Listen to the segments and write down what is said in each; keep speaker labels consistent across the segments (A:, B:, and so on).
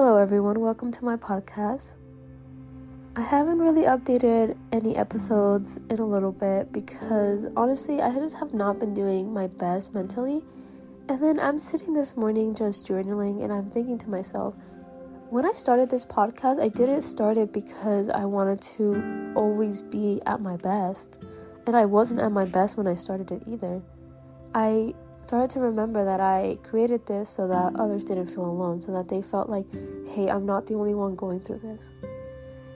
A: Hello everyone, welcome to my podcast. I haven't really updated any episodes in a little bit because honestly I just have not been doing my best mentally. And then I'm sitting this morning just journaling and I'm thinking to myself, when I started this podcast, I didn't start it because I wanted to always be at my best. And I wasn't at my best when I started it either. I started to remember that I created this so that others didn't feel alone, so that they felt like, hey, I'm not the only one going through this.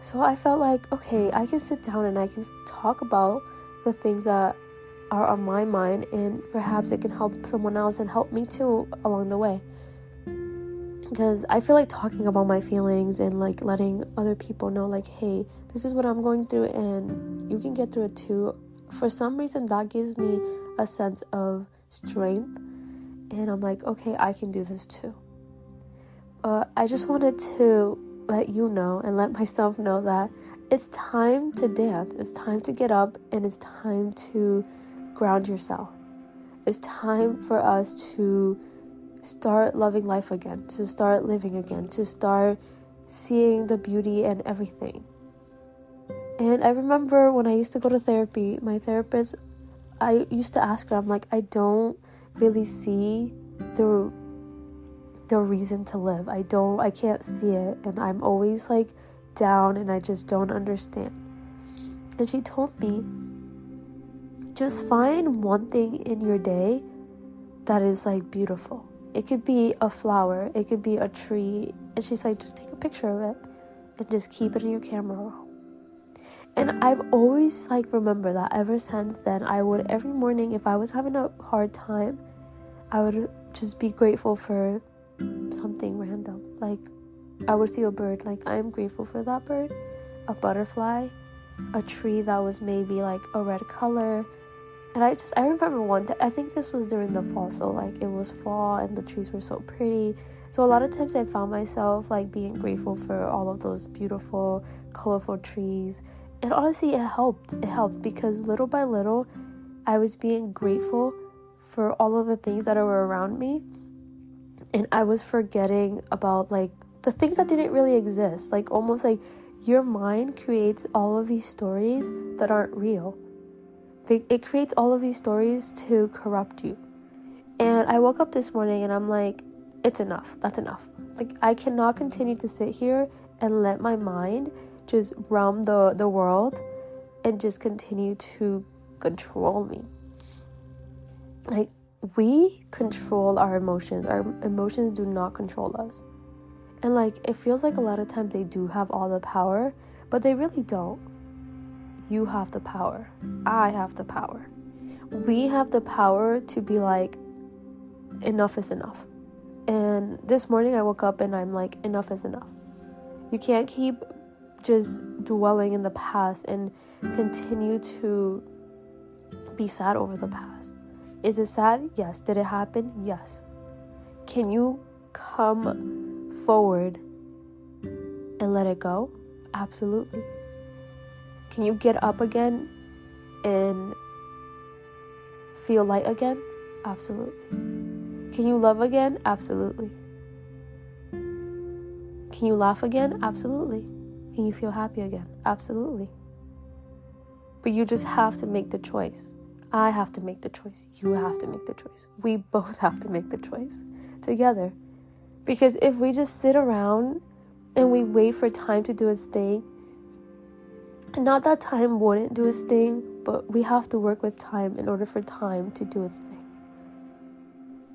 A: So I felt like, okay, I can sit down and I can talk about the things that are on my mind, and perhaps it can help someone else and help me too along the way. Because I feel like talking about my feelings and like letting other people know like, hey, this is what I'm going through and you can get through it too. For some reason that gives me a sense of strength, and I'm like, okay, I can do this too. I just wanted to let you know and let myself know that it's time to dance, it's time to get up, and it's time to ground yourself. It's time for us to start loving life again, to start living again, to start seeing the beauty and everything. And I remember when I used to go to therapy, my therapist, I used to ask her, I'm like, I don't really see the reason to live. I can't see it, and I'm always like down and I just don't understand. And she told me, just find one thing in your day that is like beautiful. It could be a flower, it could be a tree, and she's like, just take a picture of it and just keep it in your camera roll. And I've always like remember that ever since then. I would every morning, if I was having a hard time, I would just be grateful for something random. Like I would see a bird, like I'm grateful for that bird, a butterfly, a tree that was maybe like a red color. And I remember one day, I think this was during the fall, so like it was fall and the trees were so pretty. So a lot of times I found myself like being grateful for all of those beautiful, colorful trees. And honestly, it helped because little by little, I was being grateful for all of the things that were around me. And I was forgetting about like the things that didn't really exist. Like almost like your mind creates all of these stories that aren't real. It creates all of these stories to corrupt you. And I woke up this morning and I'm like, it's enough. That's enough. Like I cannot continue to sit here and let my mind just roam the world and just continue to control me. Like we control our emotions do not control us. And like it feels like a lot of times they do have all the power, but they really don't. You have the power. I have the power. We have the power to be like, enough is enough. And this morning I woke up and I'm like, enough is enough. You can't keep just dwelling in the past and continue to be sad over the past. Is it sad? Yes. Did it happen? Yes. Can you come forward and let it go? Absolutely. Can you get up again and feel light again? Absolutely. Can you love again? Absolutely. Can you laugh again? Absolutely. Can you feel happy again? Absolutely. But you just have to make the choice. I have to make the choice. You have to make the choice. We both have to make the choice together. Because if we just sit around and we wait for time to do its thing, not that time wouldn't do its thing, but we have to work with time in order for time to do its thing.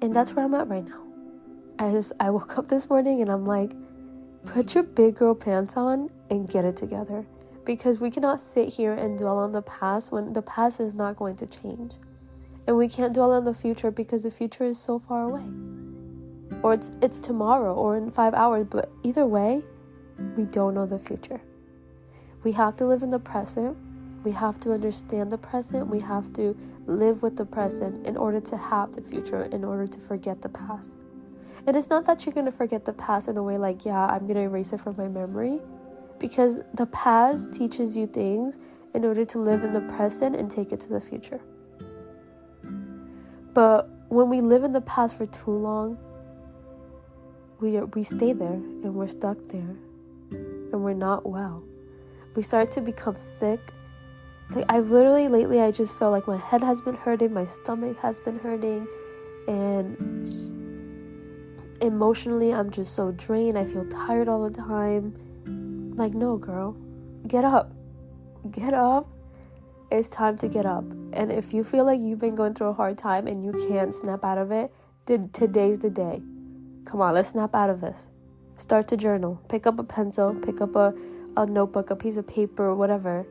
A: And that's where I'm at right now. I woke up this morning and I'm like, put your big girl pants on and get it together. Because we cannot sit here and dwell on the past when the past is not going to change. And we can't dwell on the future because the future is so far away. Or it's tomorrow or in 5 hours, but either way, we don't know the future. We have to live in the present. We have to understand the present. We have to live with the present in order to have the future, in order to forget the past. And it's not that you're going to forget the past in a way like, yeah, I'm going to erase it from my memory. Because the past teaches you things in order to live in the present and take it to the future. But when we live in the past for too long, we stay there and we're stuck there and we're not well. We start to become sick. Like I've literally lately, I just feel like my head has been hurting, my stomach has been hurting, and emotionally I'm just so drained. I feel tired all the time. Like, no, girl, get up. It's time to get up. And if you feel like you've been going through a hard time and you can't snap out of it, today's the day. Come on, let's snap out of this. Start to journal. Pick up a pencil, pick up a notebook, a piece of paper, whatever.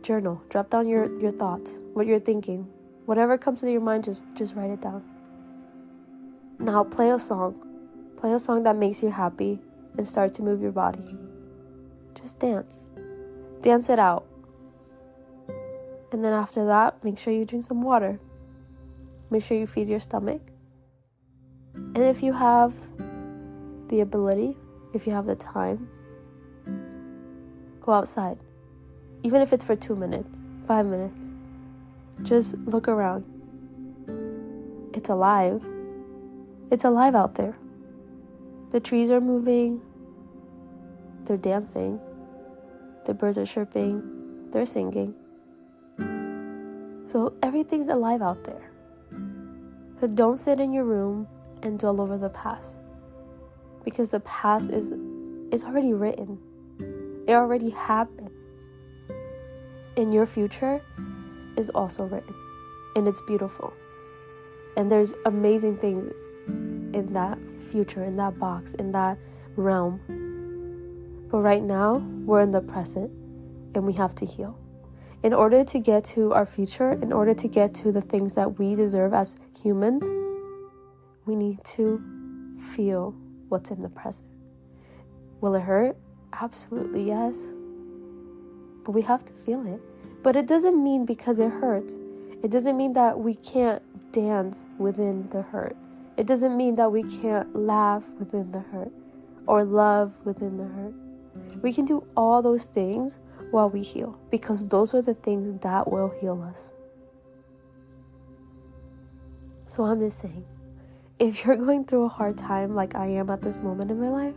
A: Journal. Drop down your thoughts, what you're thinking. Whatever comes to your mind, just write it down. Now play a song. Play a song that makes you happy and start to move your body. Just dance. Dance it out. And then after that, make sure you drink some water. Make sure you feed your stomach. And if you have the ability, if you have the time, go outside. Even if it's for 2 minutes, 5 minutes. Just look around. It's alive. It's alive out there. The trees are moving. They're dancing. The birds are chirping. They're singing. So everything's alive out there. So don't sit in your room and dwell over the past. Because the past is already written. It already happened. And your future is also written. And it's beautiful. And there's amazing things in that future, in that box, in that realm. But right now, we're in the present. And we have to heal. In order to get to our future, in order to get to the things that we deserve as humans, we need to feel what's in the present. Will it hurt? Absolutely, yes. But we have to feel it. But it doesn't mean because it hurts. It doesn't mean that we can't dance within the hurt. It doesn't mean that we can't laugh within the hurt or love within the hurt. We can do all those things while we heal, because those are the things that will heal us. So I'm just saying, if you're going through a hard time like I am at this moment in my life,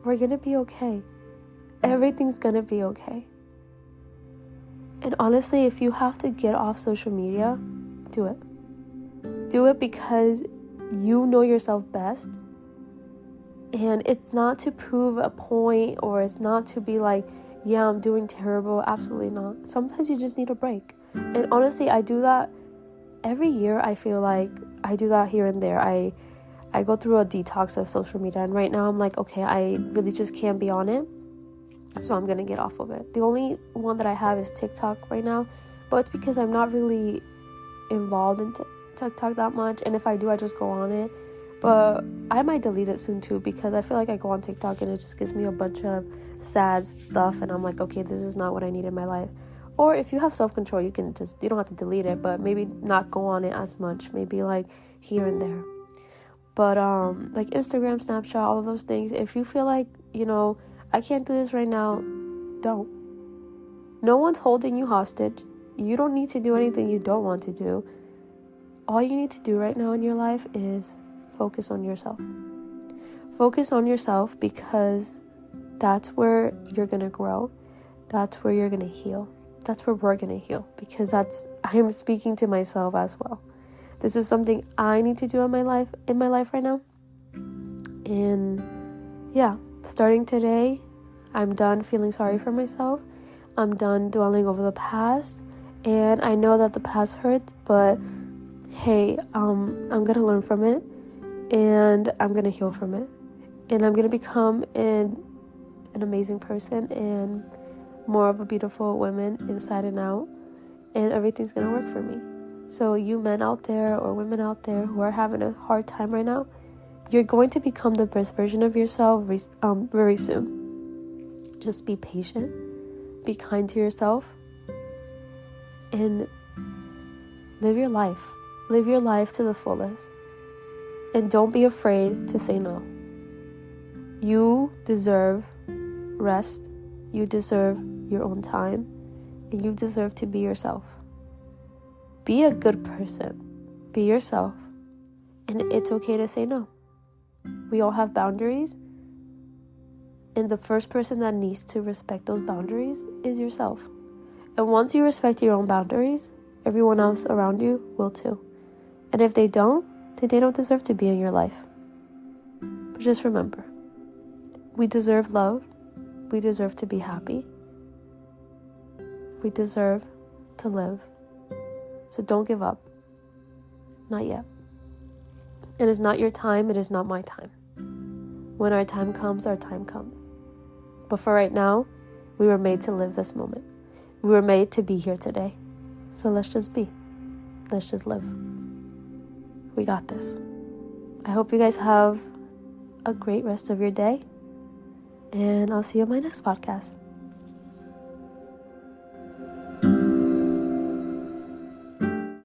A: we're gonna be okay. Everything's gonna be okay. And honestly, if you have to get off social media, do it. Do it because you know yourself best. And it's not to prove a point, or it's not to be like, yeah, I'm doing terrible. Absolutely not. Sometimes you just need a break. And honestly, I do that every year. I feel like I do that here and there. I go through a detox of social media. And right now I'm like, okay, I really just can't be on it. So I'm going to get off of it. The only one that I have is TikTok right now. But it's because I'm not really involved in TikTok that much. And if I do, I just go on it. But I might delete it soon too, because I feel like I go on TikTok and it just gives me a bunch of sad stuff. And I'm like, okay, this is not what I need in my life. Or if you have self-control, you don't have to delete it, but maybe not go on it as much. Maybe like here and there. But like Instagram, Snapchat, all of those things. If you feel like, I can't do this right now, don't. No one's holding you hostage. You don't need to do anything you don't want to do. All you need to do right now in your life is focus on yourself. Focus on yourself, because that's where you're going to grow. That's where you're going to heal. That's where we're going to heal, because I am speaking to myself as well. This is something I need to do in my life right now. And yeah, starting today, I'm done feeling sorry for myself. I'm done dwelling over the past. And I know that the past hurts, but hey, I'm going to learn from it. And I'm going to heal from it. And I'm going to become an amazing person and more of a beautiful woman inside and out. And everything's going to work for me. So you men out there or women out there who are having a hard time right now, you're going to become the best version of yourself very soon. Just be patient. Be kind to yourself. And live your life. Live your life to the fullest. And don't be afraid to say no. You deserve rest. You deserve your own time. And you deserve to be yourself. Be a good person. Be yourself. And it's okay to say no. We all have boundaries. And the first person that needs to respect those boundaries is yourself. And once you respect your own boundaries, everyone else around you will too. And if they don't, then they don't deserve to be in your life. But just remember, we deserve love. We deserve to be happy. We deserve to live. So don't give up. Not yet. It is not your time. It is not my time. When our time comes, our time comes. But for right now, we were made to live this moment. We were made to be here today. So let's just be. Let's just live. We got this. I hope you guys have a great rest of your day. And I'll see you in my next podcast.